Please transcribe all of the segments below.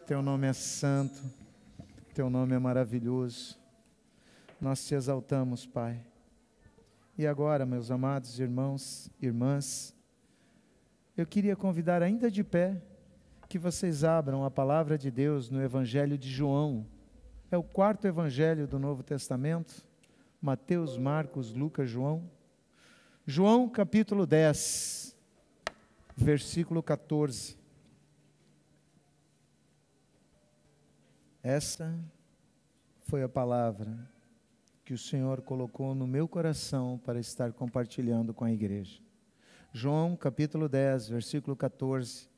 Teu nome é santo, Teu nome é maravilhoso. Nós te exaltamos, Pai. E agora, meus amados irmãos e irmãs, eu queria convidar ainda de pé que vocês abram a palavra de Deus no Evangelho de João. É o quarto evangelho do Novo Testamento: Mateus, Marcos, Lucas, João. João capítulo 10, versículo 14. Essa foi a palavra que o Senhor colocou no meu coração para estar compartilhando com a igreja. João capítulo 10, versículo 14.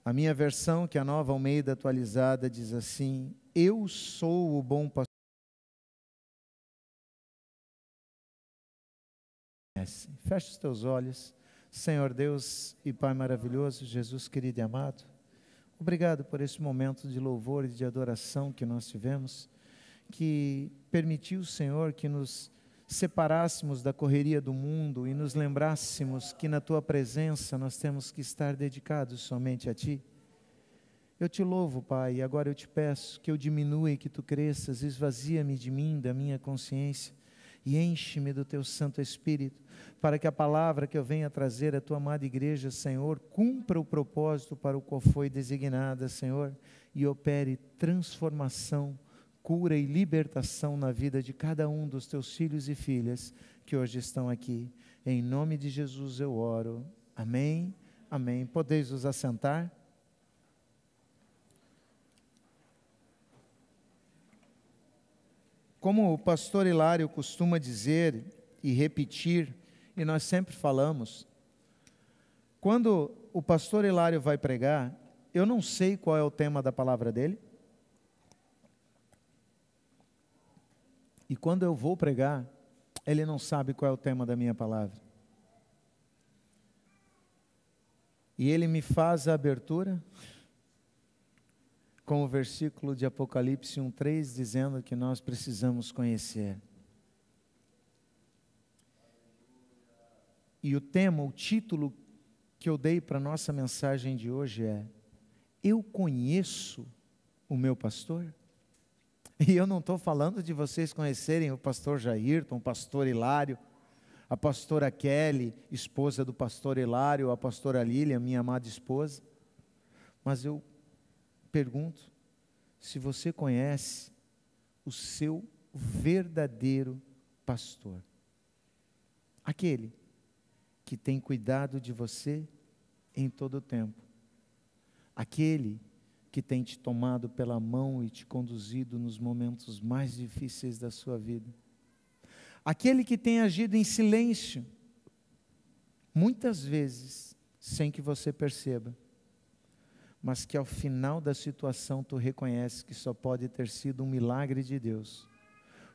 A minha versão, que é a Nova Almeida atualizada, diz assim: eu sou o bom pastor. Feche os teus olhos. Senhor Deus e Pai maravilhoso, Jesus querido e amado, obrigado por esse momento de louvor e de adoração que nós tivemos, que permitiu, Senhor, que nos separássemos da correria do mundo e nos lembrássemos que na Tua presença nós temos que estar dedicados somente a Ti. Eu te louvo, Pai, e agora eu te peço que eu diminua e que Tu cresças. Esvazia-me de mim, da minha consciência, e enche-me do Teu Santo Espírito, para que a palavra que eu venha trazer à Tua amada igreja, Senhor, cumpra o propósito para o qual foi designada, Senhor, e opere transformação, cura e libertação na vida de cada um dos Teus filhos e filhas que hoje estão aqui. Em nome de Jesus eu oro. Amém, amém. Podeis vos assentar? Como o pastor Hilário costuma dizer e repetir, e nós sempre falamos, quando o pastor Hilário vai pregar, eu não sei qual é o tema da palavra dele, e quando eu vou pregar, ele não sabe qual é o tema da minha palavra. E ele me faz a abertura com o versículo de Apocalipse 1:3, dizendo que nós precisamos conhecer. E o tema, o título que eu dei para a nossa mensagem de hoje é: eu conheço o meu pastor? E eu não estou falando de vocês conhecerem o pastor Jairton, o pastor Hilário, a pastora Kelly, esposa do pastor Hilário, a pastora Lília, minha amada esposa. Mas eu pergunto se você conhece o seu verdadeiro pastor. Aquele que tem cuidado de você em todo o tempo. Aquele que tem te tomado pela mão e te conduzido nos momentos mais difíceis da sua vida. Aquele que tem agido em silêncio, muitas vezes, sem que você perceba, mas que ao final da situação tu reconhece que só pode ter sido um milagre de Deus,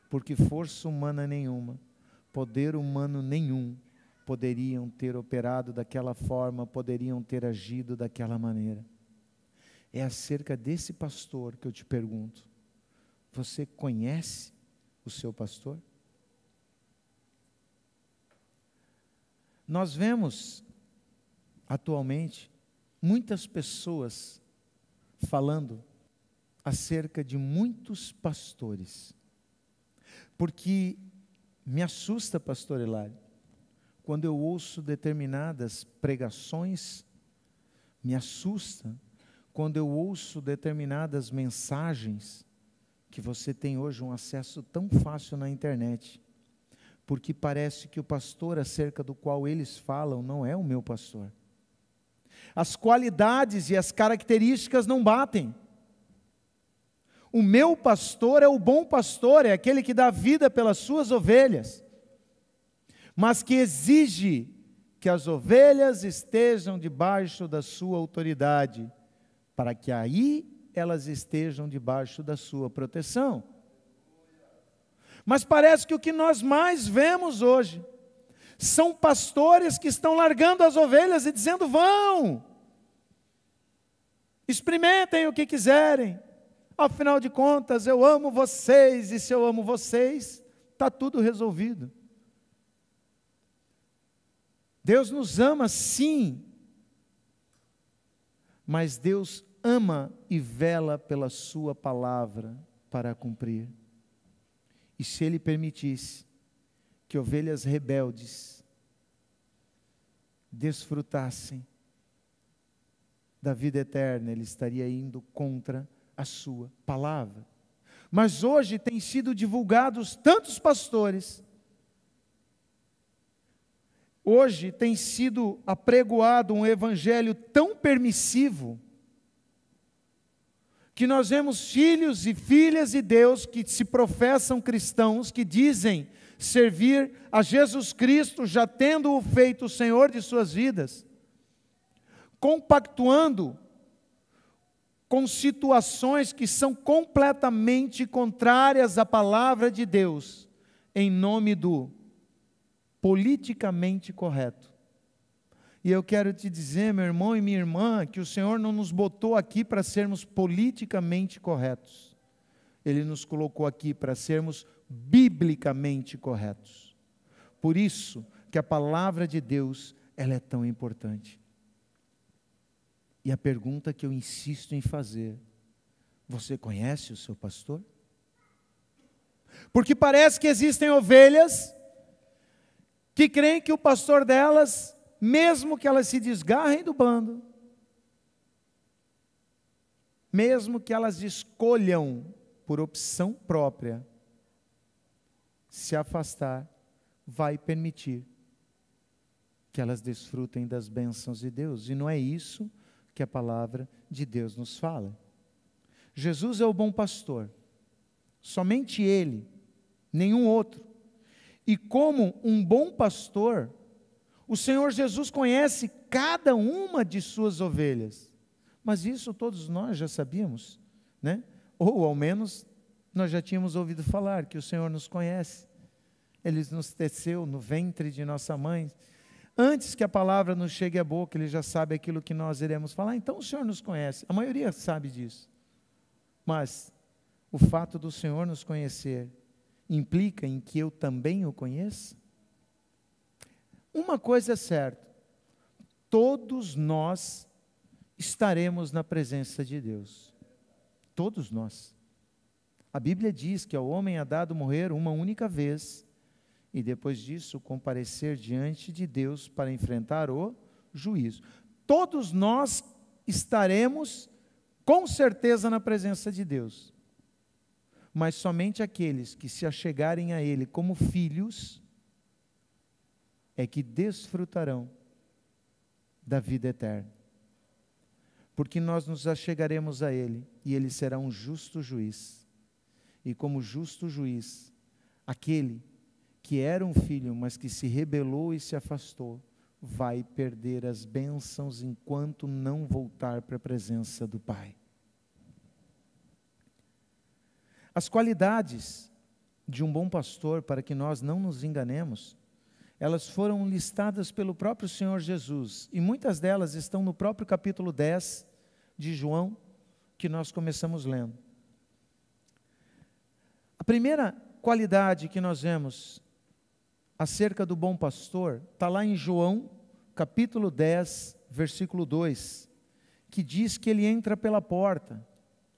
porque força humana nenhuma, poder humano nenhum, poderiam ter operado daquela forma, poderiam ter agido daquela maneira. É acerca desse pastor que eu te pergunto: você conhece o seu pastor? Nós vemos atualmente muitas pessoas falando acerca de muitos pastores, porque me assusta, pastor Hilário, quando eu ouço determinadas pregações, me assusta quando eu ouço determinadas mensagens, que você tem hoje um acesso tão fácil na internet, porque parece que o pastor acerca do qual eles falam não é o meu pastor. As qualidades e as características não batem. O meu pastor é o bom pastor, é aquele que dá vida pelas suas ovelhas, mas que exige que as ovelhas estejam debaixo da sua autoridade, para que aí elas estejam debaixo da sua proteção. Mas parece que o que nós mais vemos hoje são pastores que estão largando as ovelhas e dizendo: vão, experimentem o que quiserem, afinal de contas eu amo vocês, e se eu amo vocês, está tudo resolvido. Deus nos ama sim, mas Deus ama e vela pela sua palavra para a cumprir. E se Ele permitisse que ovelhas rebeldes desfrutassem da vida eterna, Ele estaria indo contra a sua palavra. Mas hoje tem sido divulgados tantos pastores, hoje tem sido apregoado um evangelho tão permissivo, que nós vemos filhos e filhas de Deus que se professam cristãos, que dizem servir a Jesus Cristo, já tendo-o feito o Senhor de suas vidas, compactuando com situações que são completamente contrárias à palavra de Deus, em nome do politicamente correto. E eu quero te dizer, meu irmão e minha irmã, que o Senhor não nos botou aqui para sermos politicamente corretos. Ele nos colocou aqui para sermos biblicamente corretos. Por isso que a palavra de Deus, ela é tão importante. E a pergunta que eu insisto em fazer: você conhece o seu pastor? Porque parece que existem ovelhas que creem que o pastor delas, mesmo que elas se desgarrem do bando, mesmo que elas escolham por opção própria se afastar, vai permitir que elas desfrutem das bênçãos de Deus. E não é isso que a palavra de Deus nos fala. Jesus é o bom pastor, somente Ele, nenhum outro. E como um bom pastor, o Senhor Jesus conhece cada uma de suas ovelhas. Mas isso todos nós já sabíamos, né? Ou ao menos nós já tínhamos ouvido falar que o Senhor nos conhece. Ele nos teceu no ventre de nossa mãe. Antes que a palavra nos chegue à boca, Ele já sabe aquilo que nós iremos falar. Então o Senhor nos conhece. A maioria sabe disso. Mas o fato do Senhor nos conhecer implica em que eu também o conheça? Uma coisa é certa: todos nós estaremos na presença de Deus. Todos nós. A Bíblia diz que ao homem é dado morrer uma única vez, e depois disso comparecer diante de Deus para enfrentar o juízo. Todos nós estaremos com certeza na presença de Deus, mas somente aqueles que se achegarem a Ele como filhos é que desfrutarão da vida eterna, porque nós nos achegaremos a Ele e Ele será um justo juiz, e como justo juiz, aquele que era um filho, mas que se rebelou e se afastou, vai perder as bênçãos enquanto não voltar para a presença do Pai. As qualidades de um bom pastor, para que nós não nos enganemos, elas foram listadas pelo próprio Senhor Jesus, e muitas delas estão no próprio capítulo 10 de João, que nós começamos lendo. A primeira qualidade que nós vemos acerca do bom pastor está lá em João, capítulo 10, versículo 2, que diz que ele entra pela porta,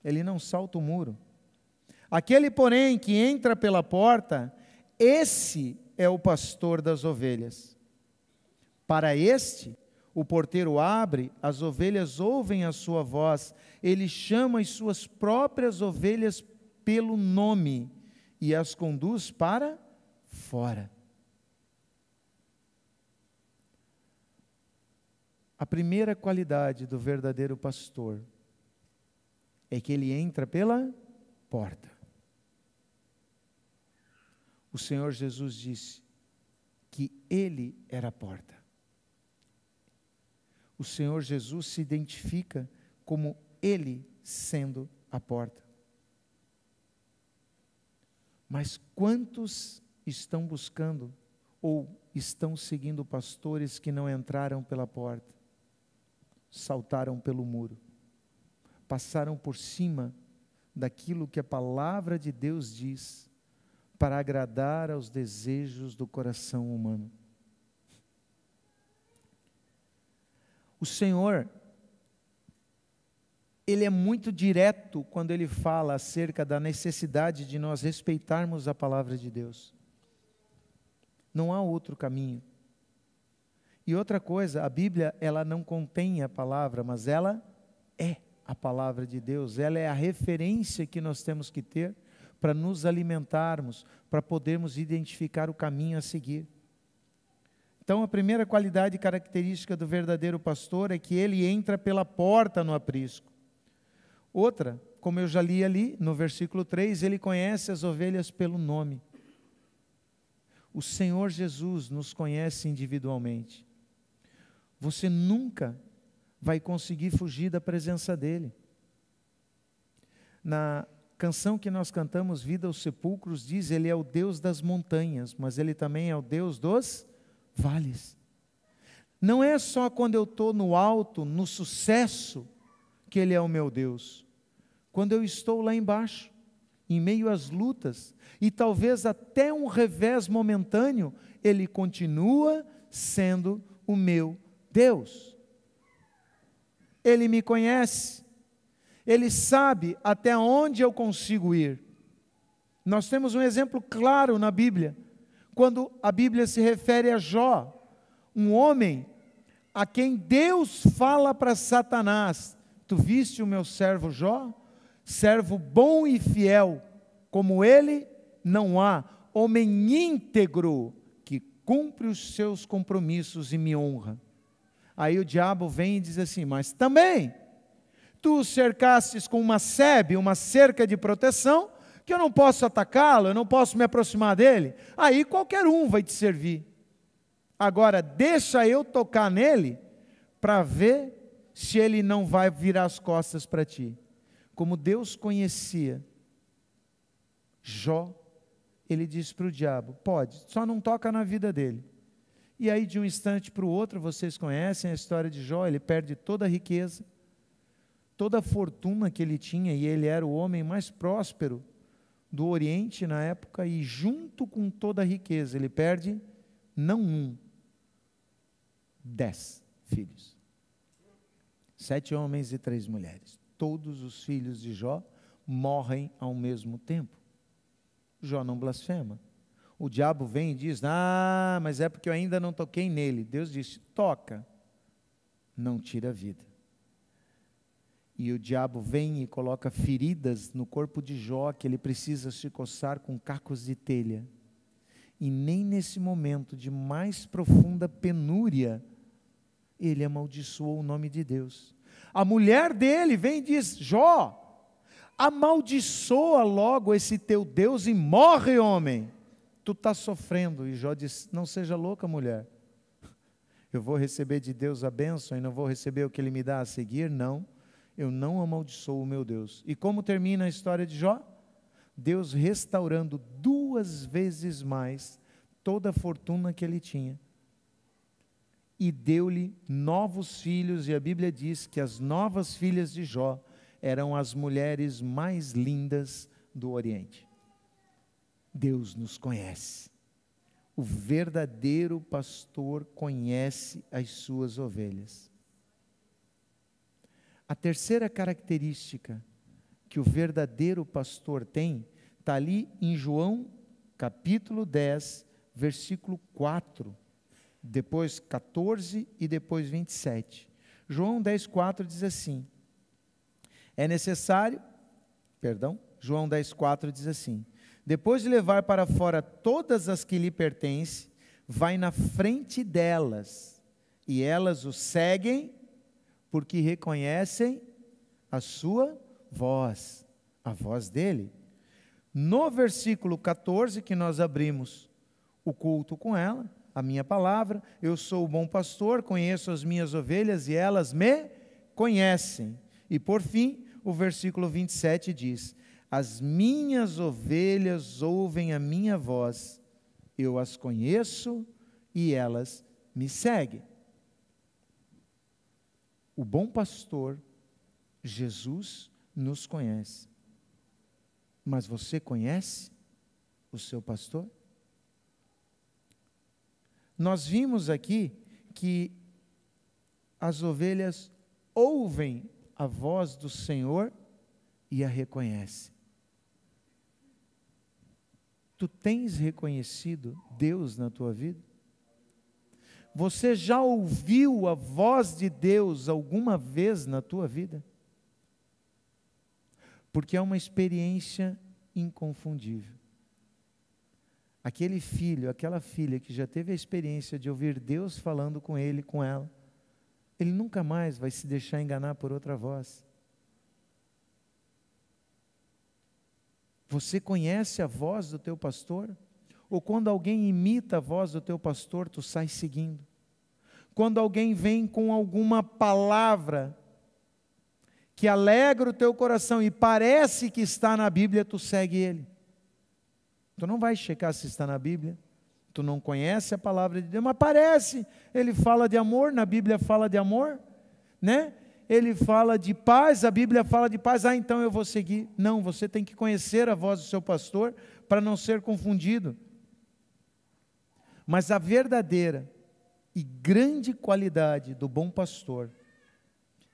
ele não salta o muro. Aquele, porém, que entra pela porta, esse é o pastor das ovelhas. Para este, o porteiro abre, as ovelhas ouvem a sua voz, ele chama as suas próprias ovelhas pelo nome e as conduz para fora. A primeira qualidade do verdadeiro pastor é que ele entra pela porta. O Senhor Jesus disse que Ele era a porta. O Senhor Jesus se identifica como Ele sendo a porta. Mas quantos estão buscando ou estão seguindo pastores que não entraram pela porta, saltaram pelo muro, passaram por cima daquilo que a palavra de Deus diz, para agradar aos desejos do coração humano? O Senhor, ele é muito direto quando ele fala acerca da necessidade de nós respeitarmos a palavra de Deus. Não há outro caminho. E outra coisa, a Bíblia, ela não contém a palavra, mas ela é a palavra de Deus. Ela é a referência que nós temos que ter para nos alimentarmos, para podermos identificar o caminho a seguir. Então, a primeira qualidade e característica do verdadeiro pastor é que ele entra pela porta no aprisco. Outra, como eu já li ali no versículo 3, ele conhece as ovelhas pelo nome. O Senhor Jesus nos conhece individualmente. Você nunca vai conseguir fugir da presença dele. Na canção que nós cantamos, Vida aos Sepulcros, diz: ele é o Deus das montanhas, mas ele também é o Deus dos vales. Não é só quando eu estou no alto, no sucesso, que ele é o meu Deus. Quando eu estou lá embaixo, em meio às lutas, e talvez até um revés momentâneo, ele continua sendo o meu Deus. Ele me conhece, ele sabe até onde eu consigo ir. Nós temos um exemplo claro na Bíblia, quando a Bíblia se refere a Jó, um homem a quem Deus fala para Satanás: tu viste o meu servo Jó? Servo bom e fiel, como ele não há, homem íntegro, que cumpre os seus compromissos e me honra. Aí o diabo vem e diz assim: mas também, tu o cercastes com uma sebe, uma cerca de proteção, que eu não posso atacá-lo, eu não posso me aproximar dele. Aí qualquer um vai te servir. Agora, deixa eu tocar nele, para ver se ele não vai virar as costas para ti. Como Deus conhecia Jó, ele disse para o diabo: pode, só não toca na vida dele. E aí de um instante para o outro, vocês conhecem a história de Jó, ele perde toda a riqueza, toda a fortuna que ele tinha, e ele era o homem mais próspero do Oriente na época, e junto com toda a riqueza, ele perde não 10 filhos. 7 homens e 3 mulheres. Todos os filhos de Jó morrem ao mesmo tempo. Jó não blasfema. O diabo vem e diz: ah, mas é porque eu ainda não toquei nele. Deus disse: toca, não tira a vida. E o diabo vem e coloca feridas no corpo de Jó, que ele precisa se coçar com cacos de telha. E nem nesse momento de mais profunda penúria, ele amaldiçoou o nome de Deus. A mulher dele vem e diz: Jó, amaldiçoa logo esse teu Deus e morre, homem. Tu está sofrendo. E Jó diz: não seja louca, mulher. Eu vou receber de Deus a bênção e não vou receber o que Ele me dá a seguir? Não, eu não amaldiçoo o meu Deus. E como termina a história de Jó? Deus restaurando 2 vezes mais toda a fortuna que ele tinha. E deu-lhe novos filhos, e a Bíblia diz que as novas filhas de Jó eram as mulheres mais lindas do Oriente. Deus nos conhece. O verdadeiro pastor conhece as suas ovelhas. A terceira característica que o verdadeiro pastor tem, está ali em João capítulo 10, versículo 4, depois 14 e depois 27. João 10, 4 diz assim: João 10, 4 diz assim: depois de levar para fora todas as que lhe pertencem, vai na frente delas, e elas o seguem, porque reconhecem a sua voz, a voz dele. No versículo 14, que nós abrimos o culto com ela, a minha palavra: eu sou o bom pastor, conheço as minhas ovelhas e elas me conhecem. E por fim, o versículo 27 diz: as minhas ovelhas ouvem a minha voz, eu as conheço e elas me seguem. O bom pastor, Jesus, nos conhece. Mas você conhece o seu pastor? Nós vimos aqui que as ovelhas ouvem a voz do Senhor e a reconhece. Tu tens reconhecido Deus na tua vida? Você já ouviu a voz de Deus alguma vez na tua vida? Porque é uma experiência inconfundível. Aquele filho, aquela filha que já teve a experiência de ouvir Deus falando com ele, com ela, ele nunca mais vai se deixar enganar por outra voz. Você conhece a voz do teu pastor? Ou quando alguém imita a voz do teu pastor, tu sai seguindo? Quando alguém vem com alguma palavra que alegra o teu coração e parece que está na Bíblia, tu segue ele. Tu não vai checar se está na Bíblia, tu não conhece a palavra de Deus, mas parece, ele fala de amor, na Bíblia fala de amor, né? Ele fala de paz, a Bíblia fala de paz, então eu vou seguir. Não, você tem que conhecer a voz do seu pastor para não ser confundido. Mas a verdadeira e grande qualidade do bom pastor,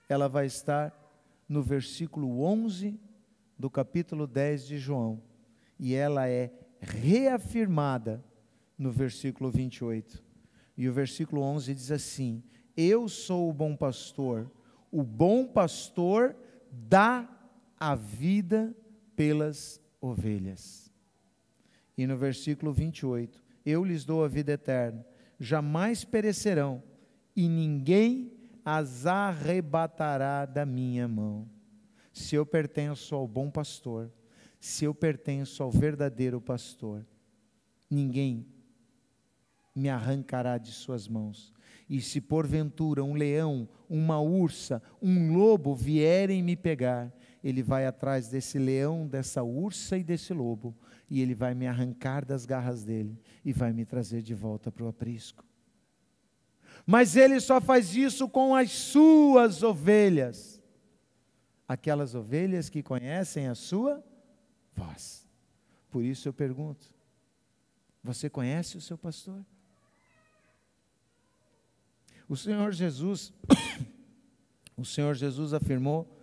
ela vai estar no versículo 11 do capítulo 10 de João, e ela é reafirmada no versículo 28. E o versículo 11 diz assim: eu sou o bom pastor dá a vida pelas ovelhas. E no versículo 28, eu lhes dou a vida eterna, jamais perecerão, e ninguém as arrebatará da minha mão. Se eu pertenço ao bom pastor, se eu pertenço ao verdadeiro pastor, ninguém me arrancará de suas mãos. E se porventura um leão, uma ursa, um lobo vierem me pegar, ele vai atrás desse leão, dessa ursa e desse lobo, e ele vai me arrancar das garras dele, e vai me trazer de volta para o aprisco. Mas ele só faz isso com as suas ovelhas, aquelas ovelhas que conhecem a sua voz. Por isso eu pergunto, você conhece o seu pastor? O Senhor Jesus afirmou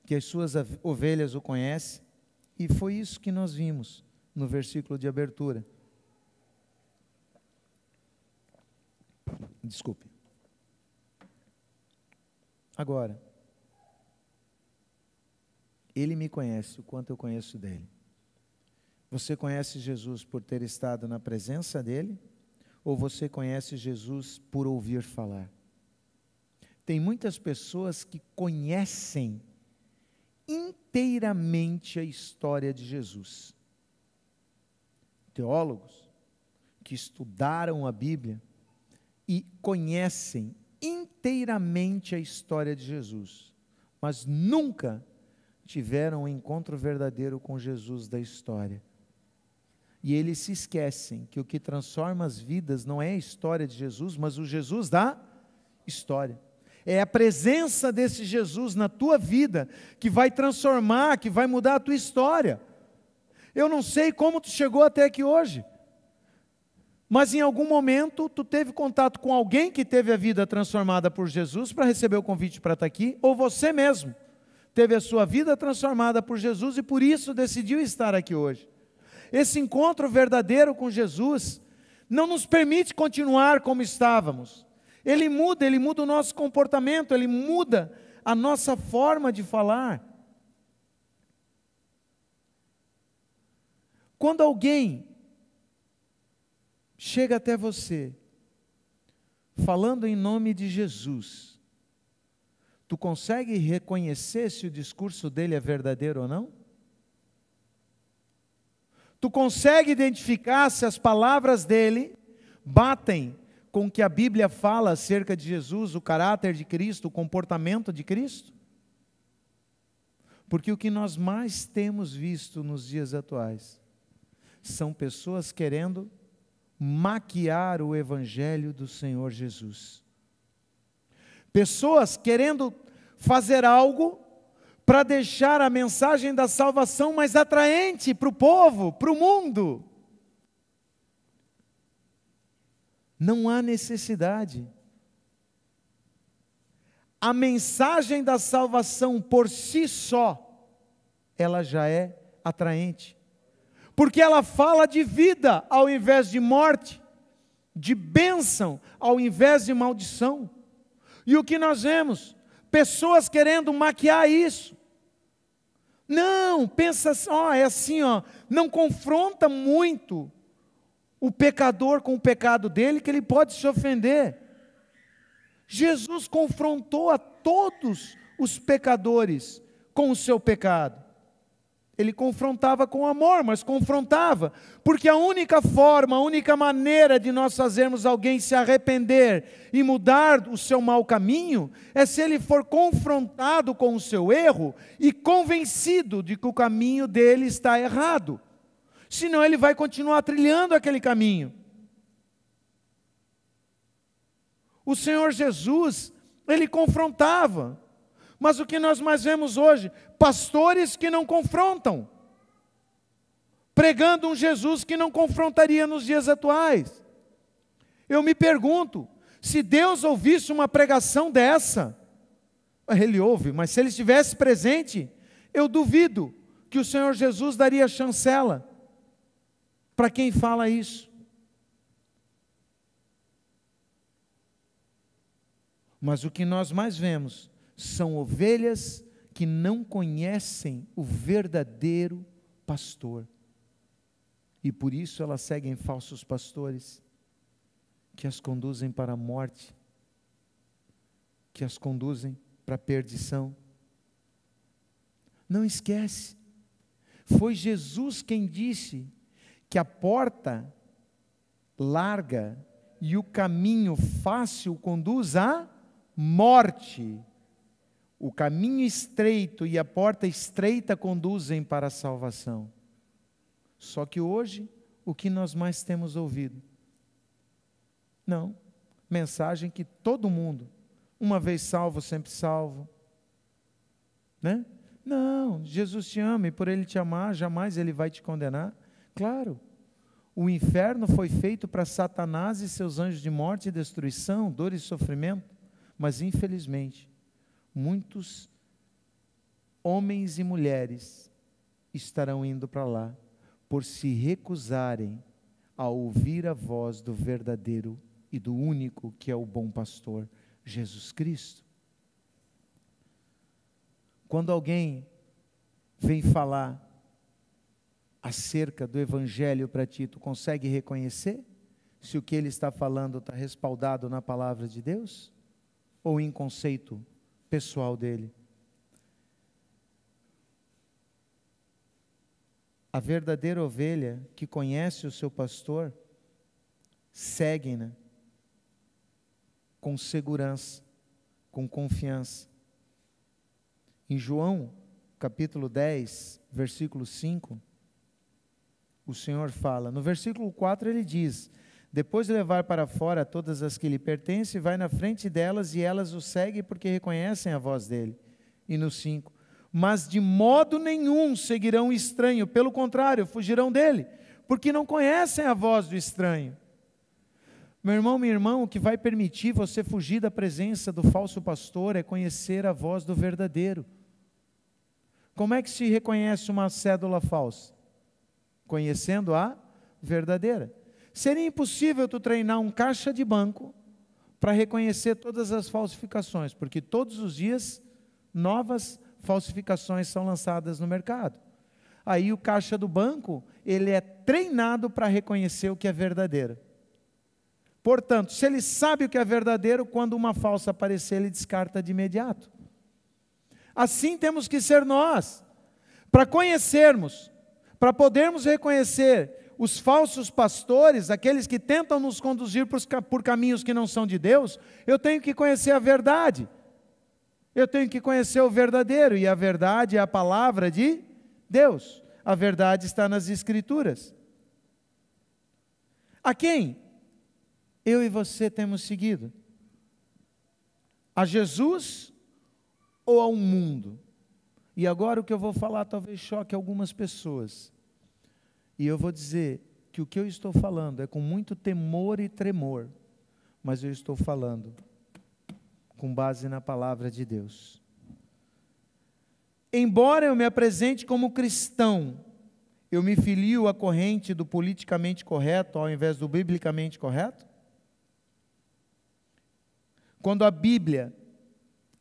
que as suas ovelhas o conhecem, e foi isso que nós vimos no versículo de abertura. Desculpe. Agora, ele me conhece o quanto eu conheço dele. Você conhece Jesus por ter estado na presença dele? Ou você conhece Jesus por ouvir falar? Tem muitas pessoas que conhecem inteiramente a história de Jesus. Teólogos que estudaram a Bíblia e conhecem inteiramente a história de Jesus, mas nunca tiveram um encontro verdadeiro com Jesus da história. E eles se esquecem que o que transforma as vidas não é a história de Jesus, mas o Jesus da história. É a presença desse Jesus na tua vida que vai transformar, que vai mudar a tua história. Eu não sei como tu chegou até aqui hoje, mas em algum momento tu teve contato com alguém que teve a vida transformada por Jesus para receber o convite para estar aqui, ou você mesmo teve a sua vida transformada por Jesus e por isso decidiu estar aqui hoje. Esse encontro verdadeiro com Jesus não nos permite continuar como estávamos. Ele muda o nosso comportamento, ele muda a nossa forma de falar. Quando alguém chega até você, falando em nome de Jesus, tu consegue reconhecer se o discurso dele é verdadeiro ou não? Tu consegue identificar se as palavras dele batem com o que a Bíblia fala acerca de Jesus, o caráter de Cristo, o comportamento de Cristo? Porque o que nós mais temos visto nos dias atuais são pessoas querendo maquiar o Evangelho do Senhor Jesus. Pessoas querendo fazer algo para deixar a mensagem da salvação mais atraente para o povo, para o mundo. Não há necessidade. a mensagem da salvação por si só, ela já é atraente. Porque ela fala de vida ao invés de morte, de bênção ao invés de maldição. E o que nós vemos? Pessoas querendo maquiar isso. Não, pensa só, é assim, ó, não confronta muito o pecador com o pecado dele, que ele pode se ofender. Jesus confrontou a todos os pecadores com o seu pecado. Ele confrontava com amor, mas confrontava, porque a única forma, a única maneira de nós fazermos alguém se arrepender e mudar o seu mau caminho, é se ele for confrontado com o seu erro e convencido de que o caminho dele está errado. Senão ele vai continuar trilhando aquele caminho. O Senhor Jesus, ele confrontava. Mas o que nós mais vemos hoje? Pastores que não confrontam, pregando um Jesus que não confrontaria nos dias atuais. Eu me pergunto, se Deus ouvisse uma pregação dessa, Ele ouve, mas se Ele estivesse presente, eu duvido que o Senhor Jesus daria chancela para quem fala isso. Mas o que nós mais vemos são ovelhas que não conhecem o verdadeiro pastor. E por isso elas seguem falsos pastores, que as conduzem para a morte, que as conduzem para a perdição. Não esquece, foi Jesus quem disse que a porta larga e o caminho fácil conduz à morte. O caminho estreito e a porta estreita conduzem para a salvação. Só que hoje, o que nós mais temos ouvido? Não, mensagem que todo mundo, uma vez salvo, sempre salvo, né? Não, Jesus te ama e por Ele te amar, jamais Ele vai te condenar. Claro, o inferno foi feito para Satanás e seus anjos de morte e destruição, dor e sofrimento, mas infelizmente, muitos homens e mulheres estarão indo para lá, por se recusarem a ouvir a voz do verdadeiro e do único que é o bom pastor, Jesus Cristo. Quando alguém vem falar acerca do Evangelho para ti, tu consegue reconhecer se o que ele está falando está respaldado na palavra de Deus? Ou em conceito pessoal dele? A verdadeira ovelha que conhece o seu pastor, segue-na com segurança, com confiança. Em João, capítulo 10, versículo 5, o Senhor fala, no versículo 4 ele diz, depois de levar para fora todas as que lhe pertencem, vai na frente delas e elas o seguem porque reconhecem a voz dele. E no 5, mas de modo nenhum seguirão o estranho, pelo contrário, fugirão dele, porque não conhecem a voz do estranho. Meu irmão, minha irmã, o que vai permitir você fugir da presença do falso pastor é conhecer a voz do verdadeiro. Como é que se reconhece uma cédula falsa? Conhecendo a verdadeira. Seria impossível tu treinar um caixa de banco para reconhecer todas as falsificações, porque todos os dias novas falsificações são lançadas no mercado. Aí o caixa do banco, ele é treinado para reconhecer o que é verdadeiro. Portanto, se ele sabe o que é verdadeiro, quando uma falsa aparecer, ele descarta de imediato. Assim temos que ser nós, para conhecermos, para podermos reconhecer os falsos pastores, aqueles que tentam nos conduzir por caminhos que não são de Deus, eu tenho que conhecer a verdade. Eu tenho que conhecer o verdadeiro, e a verdade é a palavra de Deus. A verdade está nas Escrituras. A quem eu e você temos seguido? A Jesus ou ao mundo? E agora o que eu vou falar talvez choque algumas pessoas. E eu vou dizer que o que eu estou falando é com muito temor e tremor, mas eu estou falando com base na palavra de Deus. Embora eu me apresente como cristão, eu me filio à corrente do politicamente correto ao invés do biblicamente correto? Quando a Bíblia,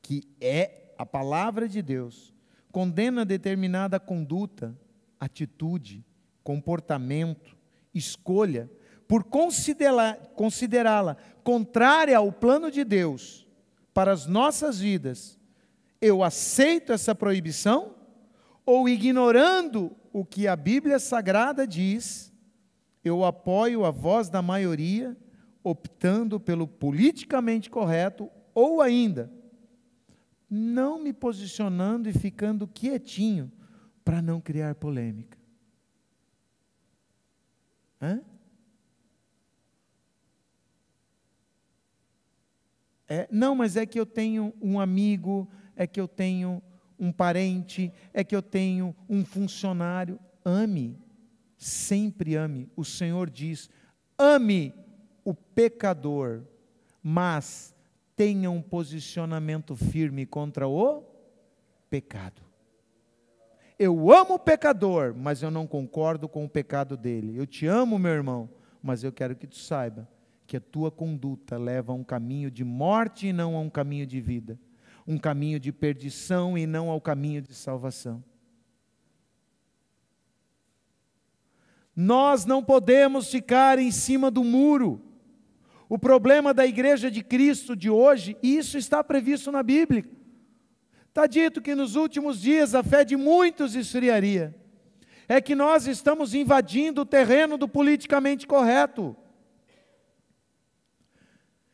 que é a palavra de Deus, condena determinada conduta, atitude, comportamento, escolha, por considerá-la contrária ao plano de Deus para as nossas vidas, eu aceito essa proibição? Ou, ignorando o que a Bíblia Sagrada diz, eu apoio a voz da maioria, optando pelo politicamente correto, ou ainda, não me posicionando e ficando quietinho para não criar polêmica? Não, mas é que eu tenho um amigo, é que eu tenho um parente, é que eu tenho um funcionário. Ame, sempre ame. O Senhor diz, ame o pecador, mas tenha um posicionamento firme contra o pecado. Eu amo o pecador, mas eu não concordo com o pecado dele. Eu te amo, meu irmão, mas eu quero que tu saiba que a tua conduta leva a um caminho de morte e não a um caminho de vida. Um caminho de perdição e não ao caminho de salvação. Nós não podemos ficar em cima do muro. O problema da igreja de Cristo de hoje, e isso está previsto na Bíblia, está dito que nos últimos dias a fé de muitos esfriaria. É que nós estamos invadindo o terreno do politicamente correto.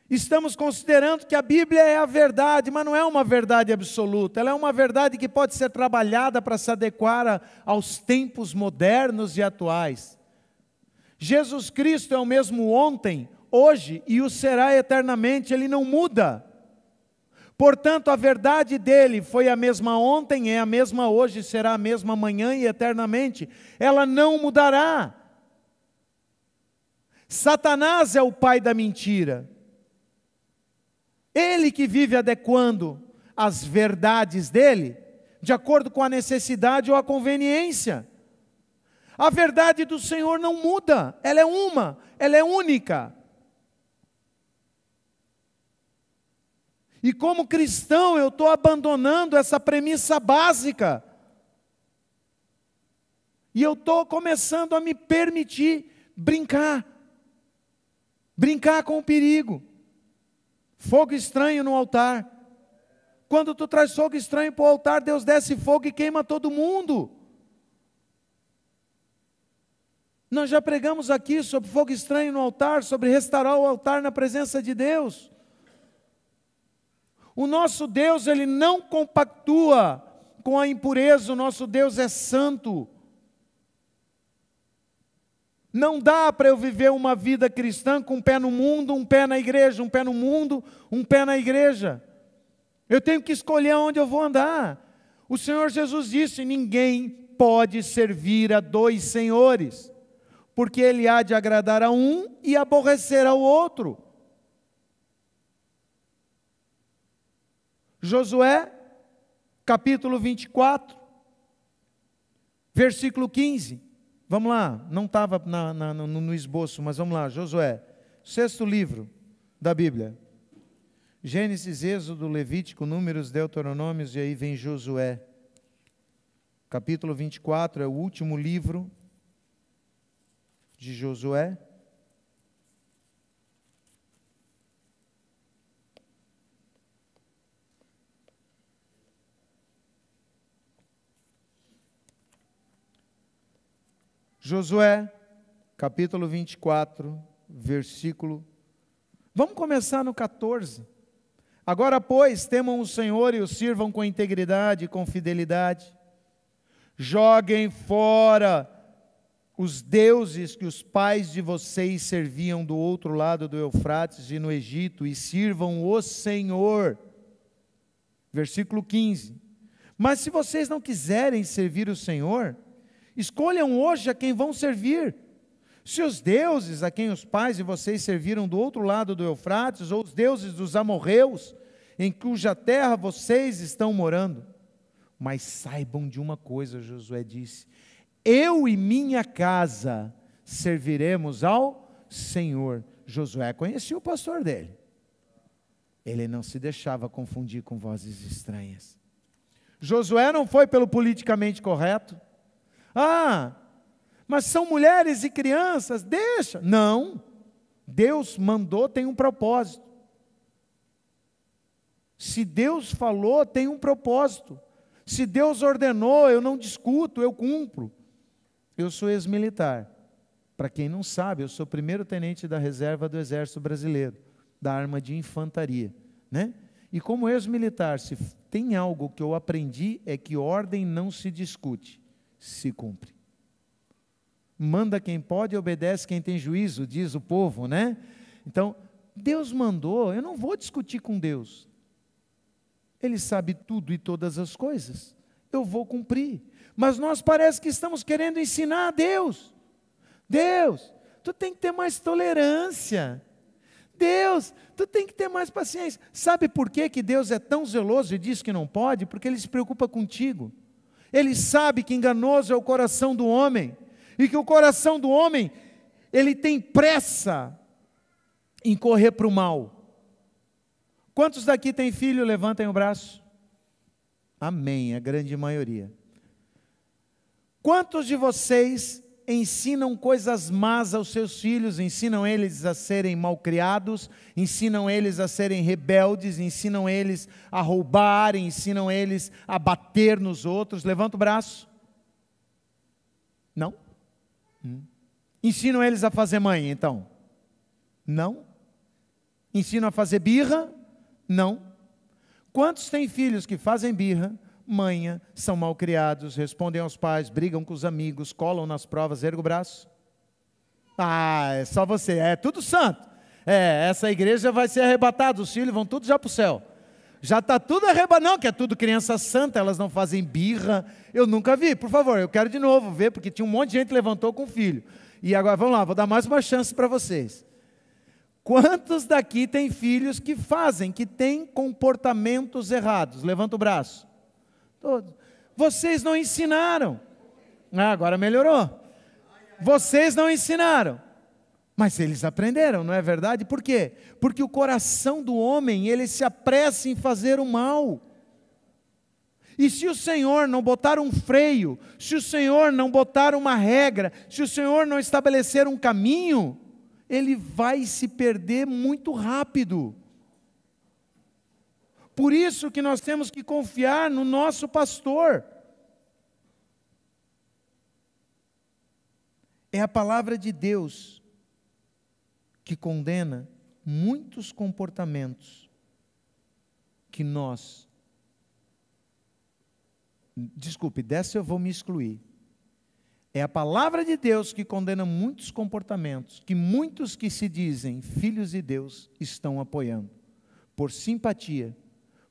Estamos considerando que a Bíblia é a verdade, mas não é uma verdade absoluta. Ela é uma verdade que pode ser trabalhada para se adequar aos tempos modernos e atuais. Jesus Cristo é o mesmo ontem, hoje e o será eternamente, Ele não muda. Portanto, a verdade dele foi a mesma ontem, é a mesma hoje, será a mesma amanhã e eternamente. Ela não mudará. Satanás é o pai da mentira. Ele que vive adequando as verdades dele, de acordo com a necessidade ou a conveniência. A verdade do Senhor não muda, ela é uma, ela é única. E como cristão eu estou abandonando essa premissa básica. E eu estou começando a me permitir brincar. Brincar com o perigo. Fogo estranho no altar. Quando tu traz fogo estranho para o altar, Deus desce fogo e queima todo mundo. Nós já pregamos aqui sobre fogo estranho no altar, sobre restaurar o altar na presença de Deus. O nosso Deus, Ele não compactua com a impureza, o nosso Deus é santo. Não dá para eu viver uma vida cristã com um pé no mundo, um pé na igreja, um pé no mundo, um pé na igreja. Eu tenho que escolher onde eu vou andar. O Senhor Jesus disse, ninguém pode servir a dois senhores, porque Ele há de agradar a um e aborrecer ao outro. Josué, capítulo 24, versículo 15. Vamos lá, não estava no esboço, mas vamos lá, Josué, 6º livro da Bíblia. Gênesis, Êxodo, Levítico, Números, Deuteronômios, e aí vem Josué. Capítulo 24 é o último livro de Josué. Josué, capítulo 24, versículo... Vamos começar no 14. Agora, pois, temam o Senhor e o sirvam com integridade e com fidelidade. Joguem fora os deuses que os pais de vocês serviam do outro lado do Eufrates e no Egito, e sirvam o Senhor. Versículo 15. Mas se vocês não quiserem servir o Senhor, escolham hoje a quem vão servir. Se os deuses a quem os pais de vocês serviram do outro lado do Eufrates, ou os deuses dos amorreus, em cuja terra vocês estão morando. Mas saibam de uma coisa, Josué disse: eu e minha casa serviremos ao Senhor. Josué conhecia o pastor dele. Ele não se deixava confundir com vozes estranhas. Josué não foi pelo politicamente correto. Ah, mas são mulheres e crianças, deixa. Não, Deus mandou, tem um propósito. Se Deus falou, tem um propósito. Se Deus ordenou, eu não discuto, eu cumpro. Eu sou ex-militar. Para quem não sabe, eu sou primeiro tenente da reserva do Exército Brasileiro, da arma de infantaria, né? E como ex-militar, se tem algo que eu aprendi, é que ordem não se discute, se cumpre. Manda quem pode e obedece quem tem juízo, diz o povo, né? Então, Deus mandou, eu não vou discutir com Deus. Ele sabe tudo e todas as coisas. Eu vou cumprir. Mas nós parece que estamos querendo ensinar a Deus. Deus, tu tem que ter mais tolerância. Deus, tu tem que ter mais paciência. Sabe por que Deus é tão zeloso e diz que não pode? Porque Ele se preocupa contigo. Ele sabe que enganoso é o coração do homem. E que o coração do homem, ele tem pressa em correr para o mal. Quantos daqui têm filho? Levantem o braço. Amém, a grande maioria. Quantos de vocês ensinam coisas más aos seus filhos, ensinam eles a serem malcriados, ensinam eles a serem rebeldes, ensinam eles a roubar, ensinam eles a bater nos outros? Levanta o braço. Não? Ensinam eles a fazer manha, então? Não? Ensinam a fazer birra? Não. Quantos têm filhos que fazem birra, manha, são mal criados, respondem aos pais, brigam com os amigos, colam nas provas? Erga o braço. Ah, é só você, é tudo santo. Essa igreja vai ser arrebatada, os filhos vão tudo já para o céu. Já está tudo arrebatado, não, que é tudo criança santa, elas não fazem birra. Eu nunca vi, por favor, eu quero de novo ver, porque tinha um monte de gente que levantou com filho. E agora, vamos lá, vou dar mais uma chance para vocês. Quantos daqui têm filhos que fazem, que têm comportamentos errados? Levanta o braço. Todos. Vocês não ensinaram. Agora melhorou. Vocês não ensinaram. Mas eles aprenderam, não é verdade? Por quê? Porque o coração do homem, ele se apressa em fazer o mal. E se o Senhor não botar um freio, se o Senhor não botar uma regra, se o Senhor não estabelecer um caminho, ele vai se perder muito rápido. Por isso que nós temos que confiar no nosso pastor. É a palavra de Deus que condena muitos comportamentos que nós... Desculpe, dessa eu vou me excluir. É a palavra de Deus que condena muitos comportamentos que muitos que se dizem filhos de Deus estão apoiando. Por simpatia,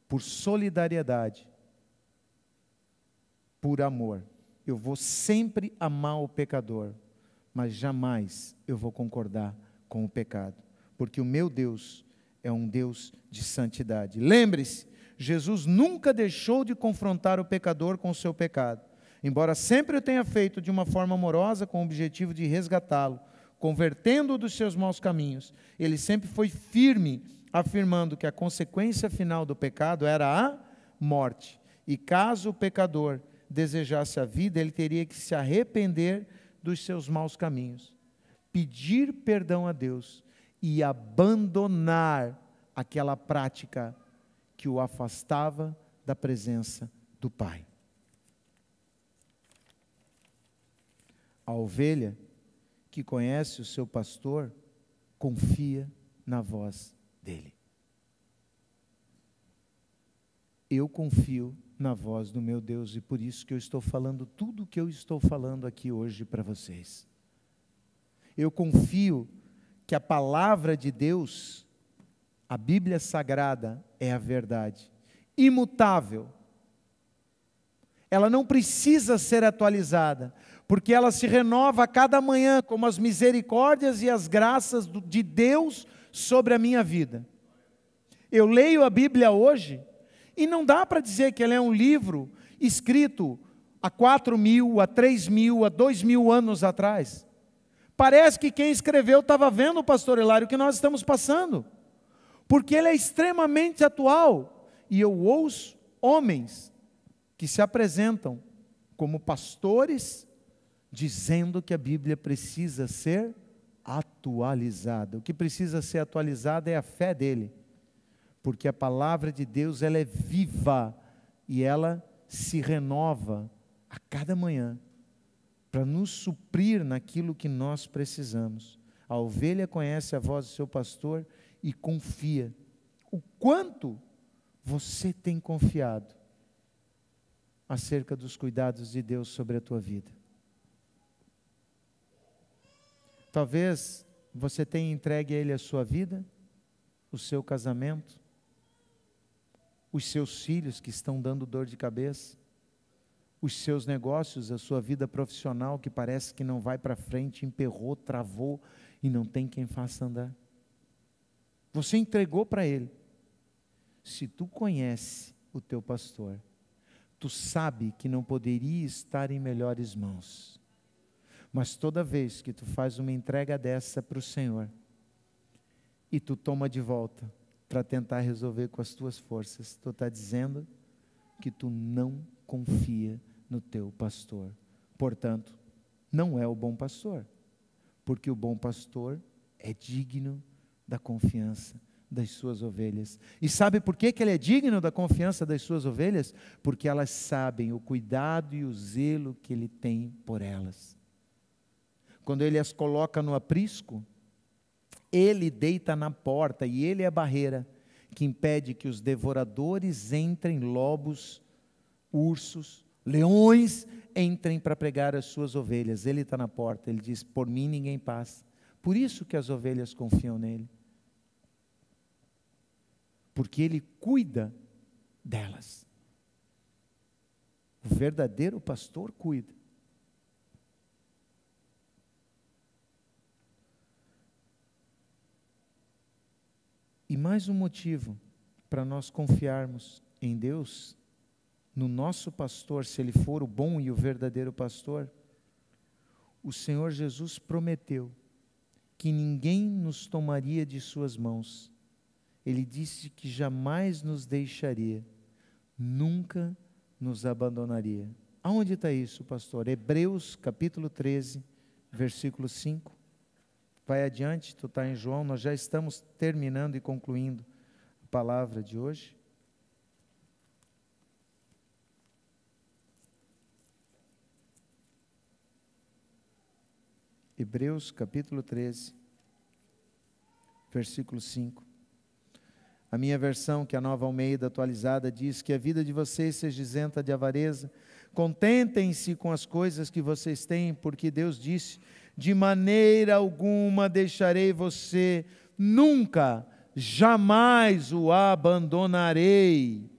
por solidariedade, por amor. Eu vou sempre amar o pecador, mas jamais eu vou concordar com o pecado, porque o meu Deus é um Deus de santidade. Lembre-se, Jesus nunca deixou de confrontar o pecador com o seu pecado, embora sempre o tenha feito de uma forma amorosa, com o objetivo de resgatá-lo, convertendo-o dos seus maus caminhos. Ele sempre foi firme, afirmando que a consequência final do pecado era a morte, e caso o pecador desejasse a vida, ele teria que se arrepender dos seus maus caminhos, pedir perdão a Deus e abandonar aquela prática que o afastava da presença do Pai. A ovelha que conhece o seu pastor confia na voz dele. Eu confio na voz do meu Deus e por isso que eu estou falando tudo o que eu estou falando aqui hoje para vocês. Eu confio que a palavra de Deus, a Bíblia Sagrada, é a verdade, imutável. Ela não precisa ser atualizada, porque ela se renova a cada manhã, como as misericórdias e as graças de Deus sobre a minha vida. Eu leio a Bíblia hoje e não dá para dizer que ela é um livro escrito há 4.000, há 3.000, há 2.000 anos atrás. Parece que quem escreveu estava vendo, pastor Hilário, o que nós estamos passando, porque ele é extremamente atual. E eu ouço homens que se apresentam como pastores, dizendo que a Bíblia precisa ser atualizada. O que precisa ser atualizada é a fé dele, porque a palavra de Deus, ela é viva e ela se renova a cada manhã para nos suprir naquilo que nós precisamos. A ovelha conhece a voz do seu pastor e confia. O quanto você tem confiado acerca dos cuidados de Deus sobre a tua vida? Talvez você tenha entregue a Ele a sua vida, o seu casamento, os seus filhos que estão dando dor de cabeça, os seus negócios, a sua vida profissional que parece que não vai para frente, emperrou, travou e não tem quem faça andar. Você entregou para Ele. Se tu conhece o teu pastor, tu sabe que não poderia estar em melhores mãos. Mas toda vez que tu faz uma entrega dessa para o Senhor, e tu toma de volta para tentar resolver com as tuas forças, tu está dizendo que tu não confia no teu pastor. Portanto, não é o bom pastor, porque o bom pastor é digno da confiança das suas ovelhas. E sabe por que ele é digno da confiança das suas ovelhas? Porque elas sabem o cuidado e o zelo que ele tem por elas. Quando ele as coloca no aprisco, ele deita na porta e ele é a barreira que impede que os devoradores entrem, lobos, ursos, leões entrem para pregar as suas ovelhas. Ele está na porta, ele diz: por mim ninguém passa. Por isso que as ovelhas confiam nele, porque ele cuida delas. O verdadeiro pastor cuida. E mais um motivo para nós confiarmos em Deus, no nosso pastor, se ele for o bom e o verdadeiro pastor. O Senhor Jesus prometeu que ninguém nos tomaria de suas mãos. Ele disse que jamais nos deixaria, nunca nos abandonaria. Aonde está isso, pastor? Hebreus capítulo 13, versículo 5. Vai adiante, tu está em João, nós já estamos terminando e concluindo a palavra de hoje. Hebreus capítulo 13, versículo 5. A minha versão, que é a Nova Almeida atualizada, diz que a vida de vocês seja isenta de avareza. Contentem-se com as coisas que vocês têm, porque Deus disse: de maneira alguma deixarei você, nunca, jamais o abandonarei.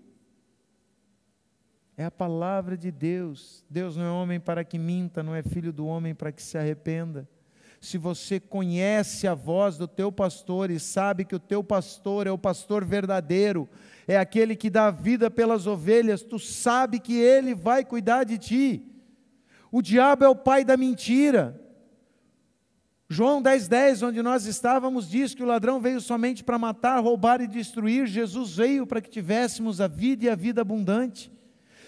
É a palavra de Deus. Deus não é homem para que minta, não é filho do homem para que se arrependa. Se você conhece a voz do teu pastor e sabe que o teu pastor é o pastor verdadeiro, é aquele que dá vida pelas ovelhas, tu sabe que ele vai cuidar de ti. O diabo é o pai da mentira. João 10:10, onde nós estávamos, diz que o ladrão veio somente para matar, roubar e destruir. Jesus veio para que tivéssemos a vida e a vida abundante.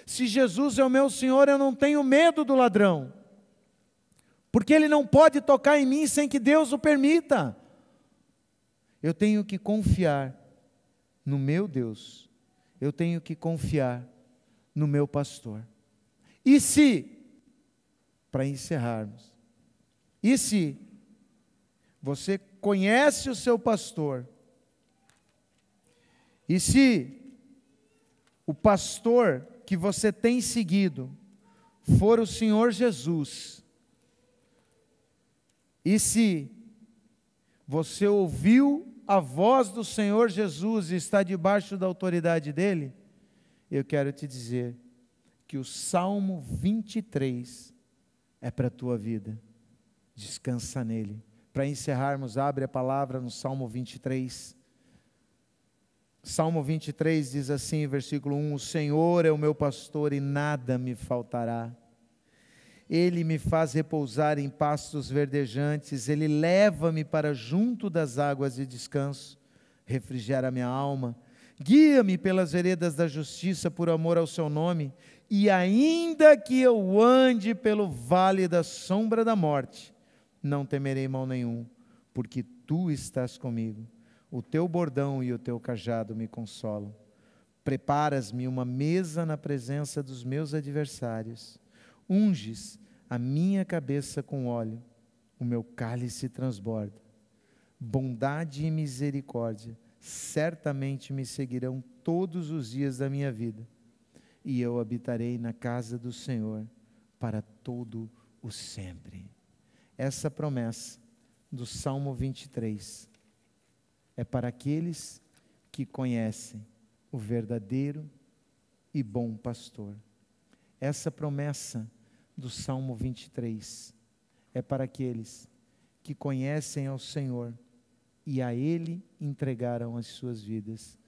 Se Jesus é o meu Senhor, eu não tenho medo do ladrão, porque ele não pode tocar em mim sem que Deus o permita. Eu tenho que confiar no meu Deus, eu tenho que confiar no meu pastor. E se, para encerrarmos, e se você conhece o seu pastor, e se o pastor que você tem seguido for o Senhor Jesus, e se você ouviu a voz do Senhor Jesus e está debaixo da autoridade dele, eu quero te dizer que o Salmo 23 é para a tua vida. Descansa nele. Para encerrarmos, abre a palavra no Salmo 23. Salmo 23 diz assim, versículo 1: o Senhor é o meu pastor e nada me faltará. Ele me faz repousar em pastos verdejantes, Ele leva-me para junto das águas de descanso, refrigera minha alma, guia-me pelas veredas da justiça por amor ao seu nome, e ainda que eu ande pelo vale da sombra da morte, não temerei mal nenhum, porque tu estás comigo. O teu bordão e o teu cajado me consolam. Preparas-me uma mesa na presença dos meus adversários. Unges a minha cabeça com óleo. O meu cálice transborda. Bondade e misericórdia certamente me seguirão todos os dias da minha vida. E eu habitarei na casa do Senhor para todo o sempre. Essa promessa do Salmo 23 é para aqueles que conhecem o verdadeiro e bom pastor. Essa promessa do Salmo 23 é para aqueles que conhecem ao Senhor e a Ele entregaram as suas vidas.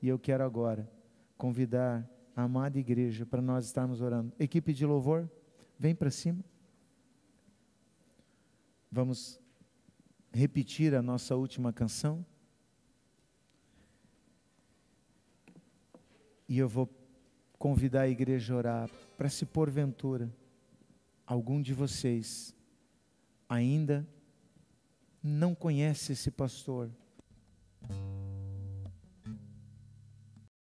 E eu quero agora convidar a amada igreja para nós estarmos orando. Equipe de louvor, vem para cima. Vamos repetir a nossa última canção. E eu vou convidar a igreja a orar para, se porventura algum de vocês ainda não conhece esse pastor,